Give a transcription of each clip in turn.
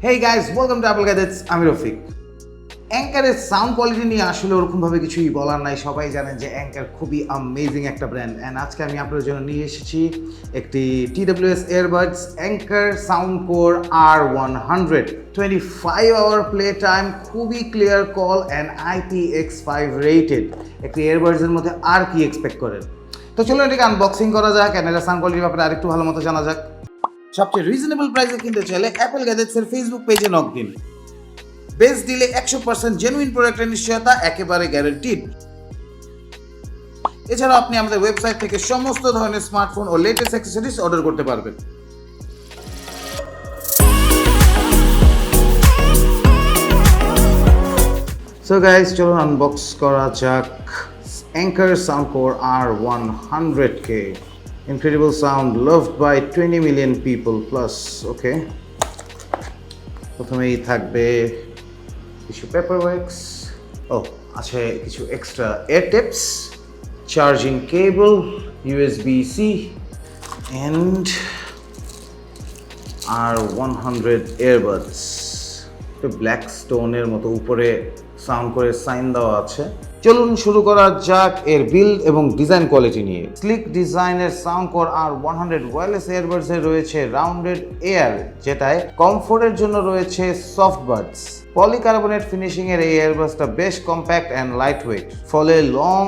Hey guys, welcome to Apple Gadgets. আমি Rafiq. অ্যাঙ্কারের sound quality নিয়ে আসলে ওরকমভাবে কিছুই বলার নাই। সবাই জানেন যে অ্যাঙ্কার খুবই অ্যামেজিং একটা ব্র্যান্ড। অ্যান্ড আজকে আমি আপনাদের জন্য নিয়ে এসেছি একটি TWS earbuds Anker Soundcore R100 25 hour play time, খুবই clear call and IPX5 rated একটি এয়ারবাডসের মধ্যে আর কি এক্সপেক্ট করেন। তো চলুন এটাকে আনবক্সিং করা যাক অ্যান্ড এটা সাউন্ড কোয়ালিটির ব্যাপারে আরেকটু ভালো মতো জানা যাক। সবচেয়ে রিজনেবল প্রাইসে কিনতে চাইলে অ্যাপল গ্যাজেটসের ফেসবুক পেজে নক দিন। বেস্ট ডিলে 100% জেনুইন প্রোডাক্টের নিশ্চয়তা একেবারে গ্যারান্টিড। এছাড়াও আপনি আমাদের ওয়েবসাইট থেকে সমস্ত ধরনের স্মার্টফোন ও লেটেস্ট অ্যাক্সেসরিজ অর্ডার করতে পারবেন। সো গাইস, চলুন আনবক্স করা যাক anchor sound core R100K। Incredible sound loved by 20 million people plus. Okay, প্রথমেই থাকবে কিছু পেপার ওয়ার্কস, আছে কিছু extra air tips, charging cable, USB-C and R100 earbuds। Black স্টোনের মতো উপরে সাউন্ড করে সাইন দেওয়া আছে। চলুন শুরু করা যাক এর বিল্ড এবং ডিজাইন কোয়ালিটি নিয়ে। স্লিক ডিজাইনের সাউন্ড কোর R100 ওয়্যারলেস এয়ারবাডসে রয়েছে রাউন্ডেড এয়ার, যেটায় কমফোর্টের জন্য রয়েছে সফট বাডস। পলিকার্বনেট ফিনিশিং এর এই এয়ারবাডসটা বেশ কম্প্যাক্ট অ্যান্ড লাইট ওয়েট, ফলে লং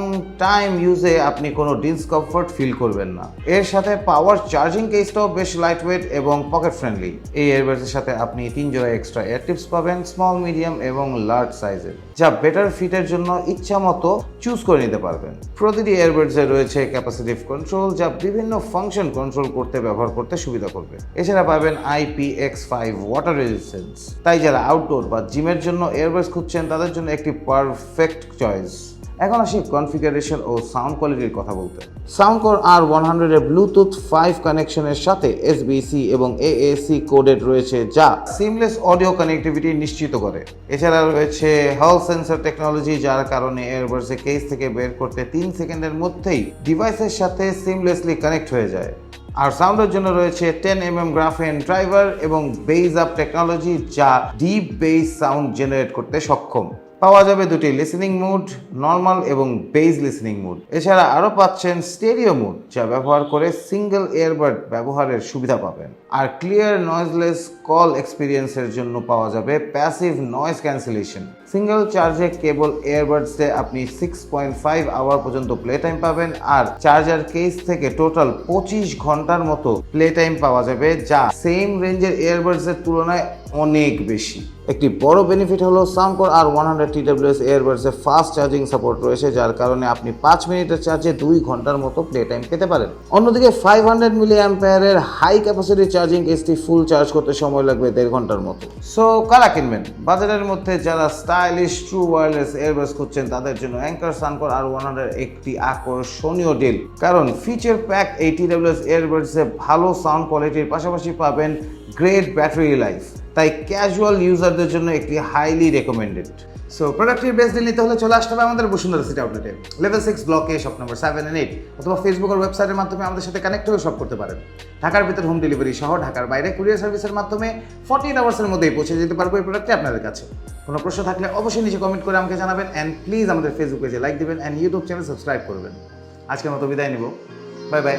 টাইম ইউজে আপনি কোনো ডিসকমফোর্ট ফিল করবেন না। এর সাথে পাওয়ার চার্জিং কেসটাও বেশ লাইট ওয়েট এবং পকেট ফ্রেন্ডলি। এই এয়ারবাডসের সাথে আপনি 3 জোড়া এক্সট্রা এয়ার টিপস পাবেন, স্মল, মিডিয়াম এবং লার্জ সাইজের, যা বেটার ফিটের জন্য ইচ্ছা মতো চুজ করে নিতে পারবেন। প্রতিটি এয়ারবাডসে রয়েছে ক্যাপাসিটিভ কন্ট্রোল, যা বিভিন্ন ফাংশন কন্ট্রোল করতে ব্যবহার করতে সুবিধা করবে। এছাড়া পাবেন IPX5 ওয়াটার রেজিস্ট্যান্স, তাই যারা আউটডোর বা জিমের জন্য এয়ারবাডস খুঁজছেন তাদের জন্য একটি পারফেক্ট চয়েস। এখন আসি কনফিগারেশন ও সাউন্ড কোয়ালিটির কথা বলতে। সাউন্ড কোর R100 এর ব্লুটুথ 5 কানেকশনের সাথে SBC এবং AAC কোডেড রয়েছে, যা সিমলেস অডিও কানেক্টিভিটি নিশ্চিত করে। এছাড়া রয়েছে হল সেন্সর টেকনোলজি, যার কারণে এয়ারবাডসে কেস থেকে বের করতে 3 সেকেন্ডের মধ্যেই ডিভাইসের সাথে সিমলেসলি কানেক্ট হয়ে যায়। আর সাউন্ডের জন্য রয়েছে 10mm গ্রাফেন ড্রাইভার এবং বেজ আপ টেকনোলজি, যা ডিপ বেস সাউন্ড জেনারেট করতে সক্ষম। পাওয়া যাবে দুটি লিসেনিং মুড, নর্মাল এবং বেজ লিসেনিং মুড। এছাড়া আরও পাচ্ছেন স্টেরিও মুড, যা ব্যবহার করে সিঙ্গেল এয়ারবাড ব্যবহারের সুবিধা পাবেন। আর ক্লিয়ার নয়েজলেস কল এক্সপিরিয়েন্সের জন্য পাওয়া যাবে প্যাসিভ নয়েজ ক্যান্সেলেশন। সিঙ্গেল চার্জে কেবল এয়ারবাডসে আপনি 6.5 আওয়ার পর্যন্ত প্লে টাইম পাবেন, আর চার্জার কেস থেকে টোটাল 25 ঘন্টার মতো প্লে টাইম পাওয়া যাবে, যা সেম রেঞ্জের এয়ারবাডসের তুলনায় অনেক বেশি। একটি বড় বেনিফিট হলো সাউন্ড কোর R100 TWS এয়ারবাডসে ফাস্ট চার্জিং সাপোর্ট রয়েছে, যার কারণে আপনি 5 মিনিটের চার্জে 2 ঘন্টার মতো প্লে টাইম পেতে পারেন। অন্যদিকে 500 mAh হাই ক্যাপাসিটি চার্জিং কেসটি ফুল চার্জ করতে সময় লাগবে 1.5 ঘন্টার মতো। সো কারা কিনবেন? বাজারের মধ্যে যারা স্টাইলিশ ট্রু ওয়্যারলেস এয়ারবাডস খুঁজছেন তাদের জন্য অ্যাঙ্কার সাউন্ড কোর R100 একটি আকর্ষণীয় ডিল, কারণ ফিচার প্যাক এই TWS এয়ারবাডসে ভালো সাউন্ড কোয়ালিটির পাশাপাশি পাবেন গ্রেট ব্যাটারি লাইফ, তাই ক্যাজুয়াল ইউজারদের জন্য একটি হাইলি রেকমেন্ডেড। সো প্রোডাক্টের বেস্ট ডিল নিতে হলে চলে আসতে হবে আমাদের বসুন্ধরা সিটি আউটলেটে, লেভেল 6 ব্লকে, শপ নম্বর 7 and 8, অথবা ফেসবুক আর ওয়েবসাইটের মাধ্যমে আমাদের সাথে কানেক্ট হয়ে শপ করতে পারেন। ঢাকার ভিতর হোম ডেলিভারি সহ ঢাকার বাইরে কুরিয়ার সার্ভিসের মাধ্যমে 48 আওয়ার্সের মধ্যেই পৌঁছে যেতে পারবো এই প্রোডাক্টটি আপনাদের কাছে। কোনো প্রশ্ন থাকলে অবশ্যই নিচে কমেন্ট করে আমাকে জানাবেন, অ্যান্ড প্লিজ আমাদের ফেসবুক পেজে লাইক দিবেন অ্যান্ড ইউটিউব চ্যানেল সাবস্ক্রাইব করবেন। আজকের মতো বিদায় নিব, বাই বাই।